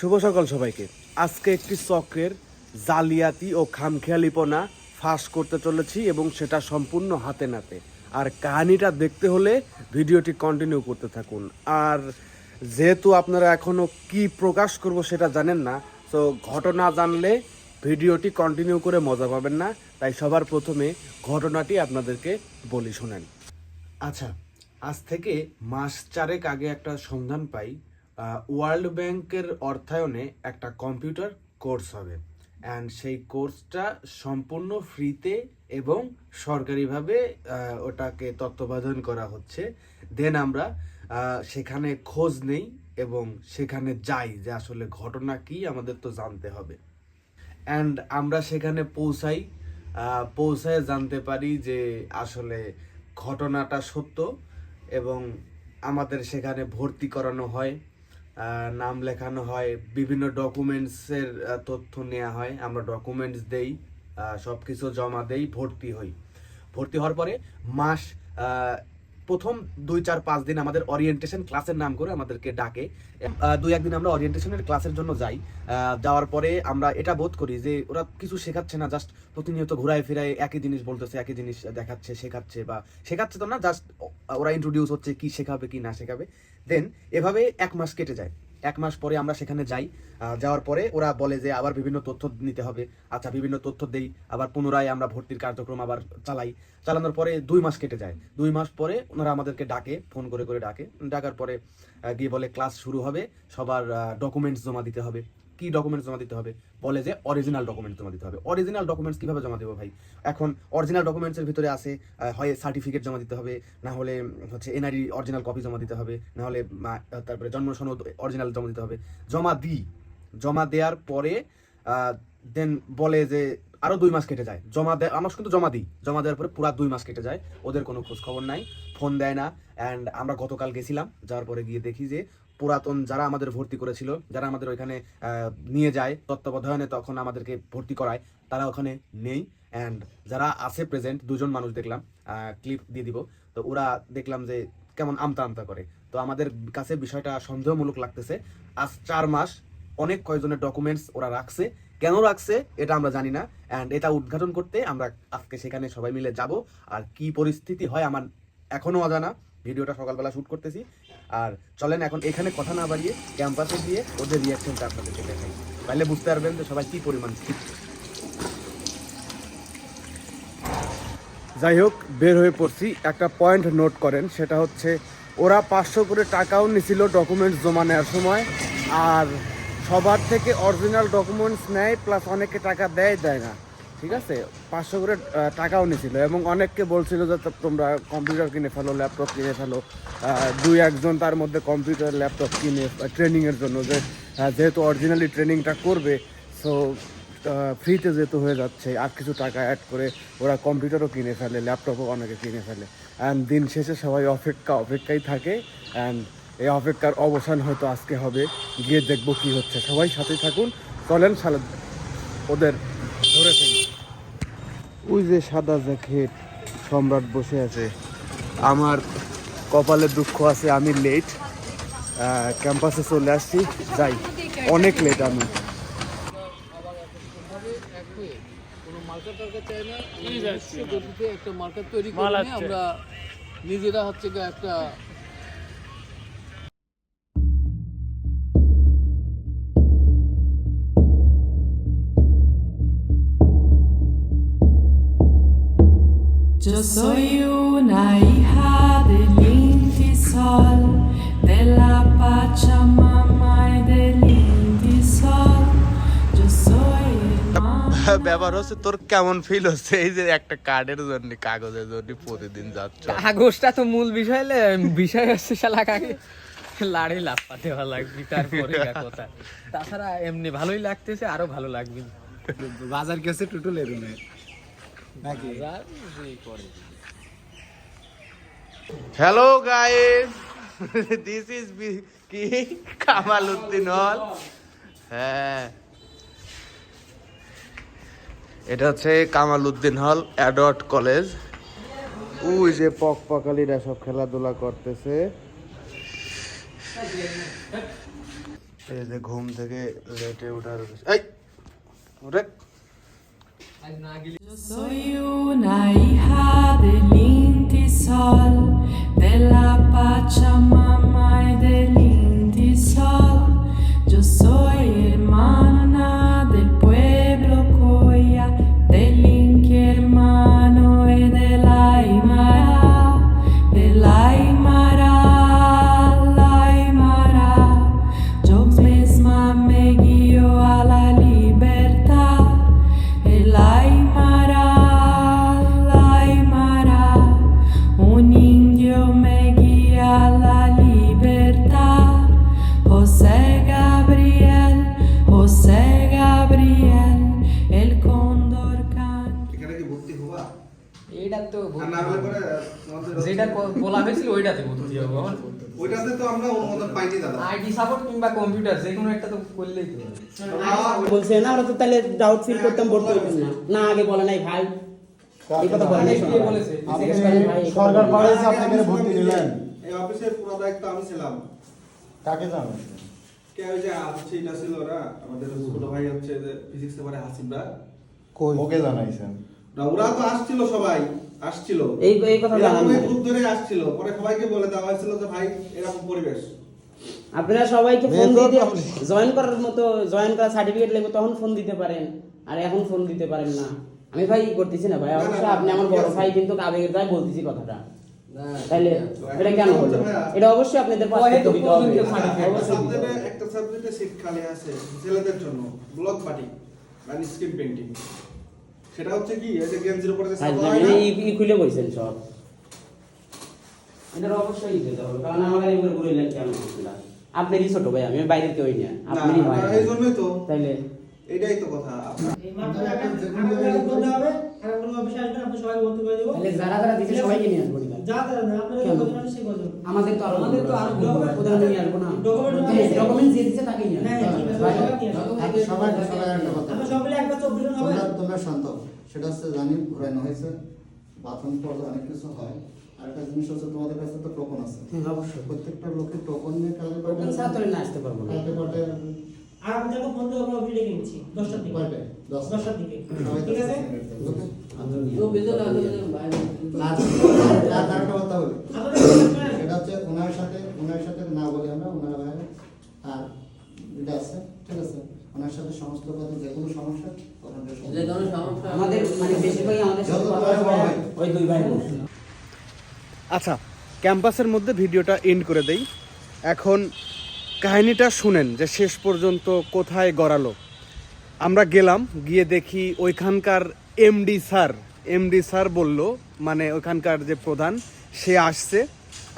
শুভ সকাল সবাইকে। আজকে একটি চক্রের জালিয়াতি ও খামখেয়ালিপনা ফাঁস করতে চলেছি এবং সেটা সম্পূর্ণ হাতে নাতে। আর কাহিনীটা দেখতে হলে ভিডিওটি কন্টিনিউ করতে থাকুন। আর যেহেতু আপনারা এখনও কি প্রকাশ করব সেটা জানেন না, তো ঘটনা জানলে ভিডিওটি কন্টিনিউ করে মজা পাবেন না। তাই সবার প্রথমে ঘটনাটি আপনাদেরকে বলি শোনেন। আচ্ছা, আজ থেকে মাস চারেক আগে একটা সন্ধান পাই, ওয়ার্ল্ড ব্যাংকের অর্থায়নে একটা কম্পিউটার কোর্স হবে। অ্যান্ড সেই কোর্সটা সম্পূর্ণ ফ্রিতে এবং সরকারিভাবে ওটাকে তত্ত্বাবধান করা হচ্ছে। দেন আমরা সেখানে খোঁজ নেই এবং সেখানে যাই যে আসলে ঘটনা কি আমাদের তো জানতে হবে। অ্যান্ড আমরা সেখানে পৌঁছায় জানতে পারি যে আসলে ঘটনাটা সত্য এবং আমাদের সেখানে ভর্তি করানো হয়, নাম লেখানো হয়, বিভিন্ন ডকুমেন্টসের তথ্য নেওয়া হয়, আমরা ডকুমেন্টস দেই, সব কিছু জমা দেই, ভর্তি হওয়ার পরে মাস প্রথম 2-4-5 দিন আমাদের ওরিয়েন্টেশন ক্লাসের নাম করে আমাদেরকে ডাকে। 2-1 দিন আমরা ওরিয়েন্টেশনের ক্লাসের জন্য যাই। যাওয়ার পরে আমরা এটা বোধ করি যে ওরা কিছু শেখাচ্ছে না, জাস্ট প্রতিনিয়ত ঘুরায় ফিরায় একই জিনিস বলতেছে, একই জিনিস দেখাচ্ছে, শেখাচ্ছে তো না, জাস্ট ওরা ইন্ট্রোডিউস হচ্ছে কি শেখাবে কি না শেখাবে। দেন এভাবে 1 মাস কেটে যায়। 1 মাস পরে আমরা সেখানে যাই। যাওয়ার পরে ওরা বলে যে আবার বিভিন্ন তথ্য নিতে হবে। আচ্ছা, বিভিন্ন তথ্য দেই, আবার পুনরায় আমরা ভর্তির কার্যক্রম আবার চালানোর পরে 2 মাস কেটে যায়। 2 মাস পরে ওনারা আমাদেরকে ডাকে, ফোন করে ডাকার পরে গিয়ে বলে ক্লাস শুরু হবে, সবার ডকুমেন্টস জমা দিতে হবে। কি ডকুমেন্টস জমা দিতে হবে? বলে যে অরিজিনাল ডকুমেন্টস জমা দিতে হবে। অরিজিনাল ডকুমেন্টস কিভাবে জমা দেবো ভাই? এখন অরিজিনাল ডকুমেন্টসের ভিতরে আছে হয় সার্টিফিকেট জমা দিতে হবে, না হলে হচ্ছে এনআইডি অরিজিনাল কপি জমা দিতে হবে, না হলে তারপরে জন্ম সনদ অরিজিনাল জমা দিতে হবে। জমা দেওয়ার পরে দেন বলে যে আরো 2 মাস কেটে যায়। আমরা কিন্তু জমা দেওয়ার পরে পুরো 2 মাস কেটে যায়। ওদের কোনো খোঁজ খবর নাই, ফোন দেয় না। অ্যান্ড আমরা গতকাল গেছিলাম, যাওয়ার পরে গিয়ে দেখি যে পুরাতন যারা আমাদের ভর্তি করেছিল, যারা আমাদের ওইখানে নিয়ে যায় তত্ত্বাবধানে, তখন আমাদেরকে ভর্তি করায়, তারা ওখানে নেই। অ্যান্ড যারা আছে প্রেজেন্ট 2জন মানুষ দেখলাম, ক্লিপ দিয়ে দিব। তো ওরা দেখলাম যে কেমন আমতা করে। তো আমাদের কাছে বিষয়টা সন্দেহমূলক লাগতেছে। আজ 4 মাস অনেক কয়েকজনের ডকুমেন্টস ওরা রাখছে। কেন রাখছে এটা আমরা জানি না। অ্যান্ড এটা উদ্ঘাটন করতে আমরা আজকে সেখানে সবাই মিলে যাব। আর কি পরিস্থিতি হয় আমার এখনো অজানা। ভিডিওটা সকালবেলা শ্যুট করতেছি। আর চলেন এখন এখানে কথা না বাড়িয়ে ক্যাম্পাসে গিয়ে ওদের রিয়াকশনটা আপনাদেরকে দেখাই, তাহলে বুঝতে পারবেন যে সবাই কি পরিমাণ ক্ষিপ্ত। যাই হোক, বের হয়ে পড়ছি। একটা পয়েন্ট নোট করেন, সেটা হচ্ছে ওরা 500 করে টাকাও নিছিল ডকুমেন্টস জমা নেওয়ার সময়। আর সবার থেকে অরিজিনাল ডকুমেন্টস নেয়, প্লাস অনেকে টাকা দেয় না, ঠিক আছে। 500 করে টাকাও নিছিল এবং অনেককে বলছিল যে তোমরা কম্পিউটার কিনে ফেলো, ল্যাপটপ কিনে ফেলো। 2-1 জন তার মধ্যে কম্পিউটার ল্যাপটপ কিনে ট্রেনিংয়ের জন্য, যে যেহেতু অরিজিনালি ট্রেনিংটা করবে, সো ফ্রিতে যেহেতু হয়ে যাচ্ছে, আর কিছু টাকা অ্যাড করে ওরা কম্পিউটারও কিনে ফেলে, ল্যাপটপও অনেকে কিনে ফেলে। অ্যান্ড দিন শেষে সবাই অপেক্ষাই থাকে। অ্যান্ড এই অপেক্ষার অবসান হয়তো আজকে হবে, গিয়ে দেখবো কি হচ্ছে। সবাই সাথে থাকুন, চলেন ওদের ধরে ফেলি। ওই যে সাদা জ্যাকেট সম্রাট বসে আছে। আমার কপালে দুঃখ আছে, আমি লেট, ক্যাম্পাসে চলে আসছি। যাই, অনেক লেট আমি। একটা মার্কেট তৈরি করে আমরা নিজেরা হচ্ছে একটা Yo soy una hija del Inti Sol, de la Pachamama y del Inti Sol. Yo soy ব্যাপার হচ্ছে, তোর কেমন ফিল হচ্ছে এই যে একটা কার্ডের জন্য, কাগজের জন্য প্রতিদিন যাচ্ছ? কাগজটা তো মূল বিষয় হচ্ছে শালা কাকে লাড়ি লাপ্পা দেওয়া লাগবে, তারপরে কথা। তাছাড়া এমনি ভালোই লাগতেছে, আরো ভালো লাগবে। বাজার গেছে টুটুলের নাকি হ্যালো গাইস, দিস ইজ কি কামালউদ্দিন হল। হ্যাঁ, এটা হচ্ছে কামালউদ্দিন হল, অ্যাডওয়ার্ড কলেজ। ওই যে পকালিরা সব খেলাধুলা করতেছে। এই যে ঘুম থেকে লেটে ওঠার এই ওরে Yo soy una hija del Inti Sol, de la Pachamama y del Inti Sol. Yo soy hermana del pueblo Coya, del Inti hermano y del Aymara, del Aymara, la Aymara. Yo misma me guío a la libertad. El Aymara, un indio me guía a la libertad. José Gabriel, el cóndor can. এখানে কি ভর্তি হবা এইটা তো আর না হলে পরে আমাদের যেটা বলা হয়েছিল ওইটাতে ভর্তি হবো ওইটাতে তো আমরা অনুমোদন পাইনি দাদা আইটি সাপোর্ট কিংবা কম্পিউটার যে কোনো একটা তো করলেই তো বলছে না আমরা তো তাহলে ডাউট ফিল করতাম ভর্তি হইতাম না না আগে বলে নাই ভাই এই কথা বলে নাই কে বলেছে সরকার পাঠাইছে আপনাকে ভর্তি দিলেন এই অফিসের পুরো দায়িত্ব আমি ছিলাম কাকে জানেন কে ওই যে হচ্ছে এটা ছিল ওরা আমাদের ছোট ভাই হচ্ছে যে ফিজিক্স এবারে হাসিবরা কই ওকে জানাইছেন না ওরা তো আসছিল সবাই আসছিল এই কথা জানান না। গ্রুপ ধরে আসছিল পরে সবাইকে বলে দেওয়া হয়েছিল যে ভাই এরকম পরিবেশ আপনারা সবাইকে ফোন দিয়ে জয়েন করার মতো জয়েন করার সার্টিফিকেট লাগবে তখন ফোন দিতে পারেন আর এখন ফোন দিতে পারেন না আমি ভাই করতেছি না ভাই অবশ্যই আপনি আমার বড় ভাই কিন্তু আবেগের দায় বলতেছি কথাটা তাইলে এটা কেন হলো এটা অবশ্যই আপনাদের পাশে দিতে হবে সাবজেক্টে একটা সাবজেক্টে সিট খালি আছে ছেলেদের জন্য ব্লক পার্টি মানে স্ক্রিন পেইন্টিং সেটা হচ্ছে কি এই যে গেঞ্জির উপরে যে ছাপা হয় না এই খুলে বলছেন সব এটা অবশ্যই দিতে হবে কারণ আমাদের এগুলো বলেলেন কেন আপনারই ছোট ভাই আমি বাইরে কেউ না আপনারই ভাই এই জন্যই তো তাইলে এটাই তো কথা তাহলে যারা যারা দিতে সবাইকে নিয়ে আসবো আমাদের তো আরো প্রধান নিয়ে আসবো না ডকুমেন্ট যে দিচ্ছে তাকে নিয়ে সবাই একটা কথা তোমরা শান্ত সেটা হচ্ছে জানি ঘুরানো হয়েছে বাথরুম পর অনেক কিছু হয় আর একটা জিনিস হচ্ছে তোমাদের কাছে তো টোকন আছে অবশ্যই প্রত্যেকটা লোকের টোকন নিয়ে কালকে টোকন ছাড়া তো না আসতে পারবো না কালকে পাটে আর আমি তাকে ফোন দিয়ে আমরা ভিডিও কিনছি 10টার দিকে কয়টা 10টার দিকে ঠিক আছে তো বেতন আগে বাইরে আর একটা কথা বলি আমাদের সেটা হচ্ছে ওনার সাথে না বলি আমরা ওনার বাইরে আর এটা আছে ঠিক আছে ওনার সাথে সমস্ত কথা যে কোনো সমস্যা ওনাদের সঙ্গে যে কোনো সমস্যা আমাদের মানে বেশিরভাগই আমাদের সাথে কথা হয় ওই দুই ভাই বোন আচ্ছা ক্যাম্পাসের মধ্যে ভিডিওটা এন্ড করে দেই এখন কাহিনীটা শুনেন যে শেষ পর্যন্ত কোথায় গড়ালো আমরা গেলাম গিয়ে দেখি ওইখানকার এমডি স্যার বলল মানে ওইখানকার যে প্রধান সে আসছে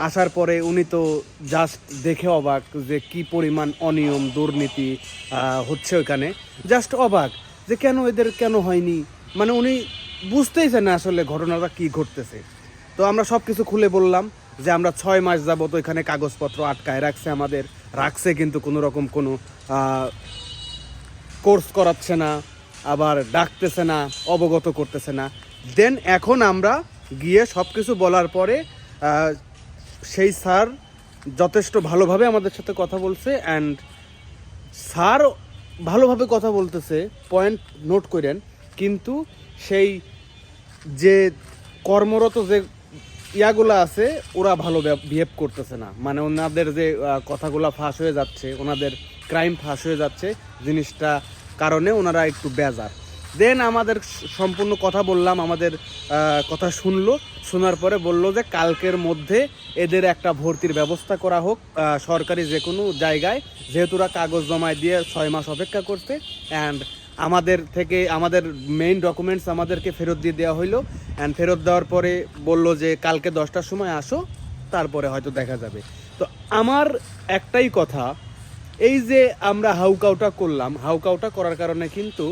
আসার পরে উনি তো জাস্ট দেখে অবাক যে কি পরিমাণ অনিয়ম দুর্নীতি হচ্ছে ওইখানে জাস্ট অবাক যে কেন এদের কেন হয়নি মানে উনি বুঝতেই চান না আসলে ঘটনাটা কি ঘটতেছে তো আমরা সব কিছু খুলে বললাম যে আমরা 6 মাস যাবত ওইখানে কাগজপত্র আটকায় রাখছে কিন্তু কোনো রকম কোনো কোর্স করাচ্ছে না আবার ডাকতেছে না অবগত করতেছে না দেন এখন আমরা গিয়ে সব কিছু বলার পরে সেই স্যার যথেষ্ট ভালোভাবে আমাদের সাথে কথা বলছে অ্যান্ড স্যার ভালোভাবে কথা বলতেছে পয়েন্ট নোট করেন কিন্তু সেই যে কর্মরত যে ইয়াগুলো আছে ওরা ভালো বিহেভ করতেছে না মানে ওনাদের যে কথাগুলো ফাঁস হয়ে যাচ্ছে ওনাদের ক্রাইম ফাঁস হয়ে যাচ্ছে জিনিসটা কারণে ওনারা একটু বেজার দেন আমাদের সম্পূর্ণ কথা বললাম আমাদের কথা শোনার পরে বলল যে কালকের মধ্যে এদের একটা ভর্তির ব্যবস্থা করা হোক সরকারি যে কোনো জায়গায় যেহেতু ওরা কাগজ জমায় দিয়ে 6 মাস অপেক্ষা করতে অ্যান্ড আমাদের থেকে আমাদের মেইন ডকুমেন্টস আমাদেরকে ফেরত দিয়ে দেওয়া হইলো অ্যান্ড ফেরত দেওয়ার পরে বলল যে কালকে 10টার সময় আসো তারপরে হয়তো দেখা যাবে তো আমার একটাই কথা এই যে আমরা হাউকাউটা করার কারণে কিন্তু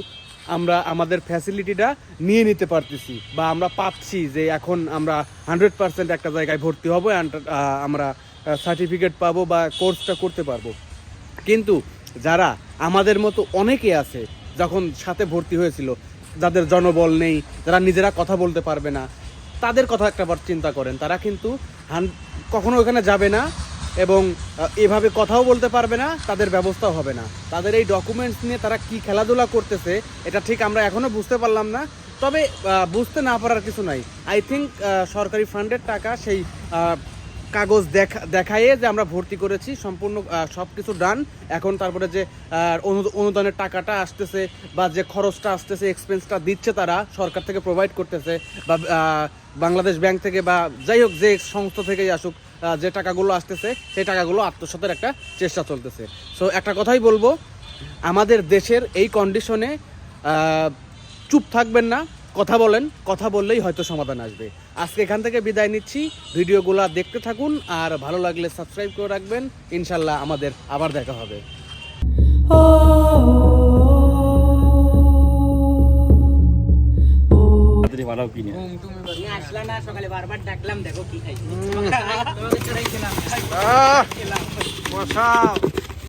আমরা আমাদের ফ্যাসিলিটিটা নিয়ে নিতে পারতেছি বা আমরা পাচ্ছি যে এখন আমরা 100% একটা জায়গায় ভর্তি হব অ্যান্ড আমরা সার্টিফিকেট পাবো বা কোর্সটা করতে পারবো কিন্তু যারা আমাদের মতো অনেকে আছে যখন সাথে ভর্তি হয়েছিল যাদের জনবল নেই যারা নিজেরা কথা বলতে পারবে না তাদের কথা একটাবার চিন্তা করেন তারা কিন্তু কখনো ওখানে যাবে না এবং এভাবে কথাও বলতে পারবে না, তাদের ব্যবস্থাও হবে না। তাদের এই ডকুমেন্টস নিয়ে তারা কি খেলাধুলা করতেছে এটা ঠিক আমরা এখনও বুঝতে পারলাম না। তবে বুঝতে না পারার কিছু নাই। আই থিঙ্ক সরকারি ফান্ডের টাকা সেই কাগজ দেখায়ে যে আমরা ভর্তি করেছি, সম্পূর্ণ সব কিছু ডান। এখন তারপরে যে অনুদানের টাকাটা আসতেছে বা যে খরচটা আসতেছে, এক্সপেন্সটা দিচ্ছে তারা সরকার থেকে প্রোভাইড করতেছে, বা বাংলাদেশ ব্যাংক থেকে বা যাই হোক যে সংস্থা থেকেই আসুক, যে টাকাগুলো আসতেছে সেই টাকাগুলো আত্মসাতের একটা চেষ্টা চলতেছে। সো একটা কথাই বলবো, আমাদের দেশের এই কন্ডিশনে চুপ থাকবেন না, কথা বলেন, কথা বললেই হয়তো সমাধান আসবে। আজকে এখান থেকে বিদায় নিচ্ছি। ভিডিওগুলো দেখতে থাকুন, আর ভালো লাগলে সাবস্ক্রাইব করে রাখবেন। ইনশাল্লাহ আমাদের আবার দেখা হবে। তুমি আসলা না, সকালে বারবার ডাকলাম, দেখো কি খাই। বসাও।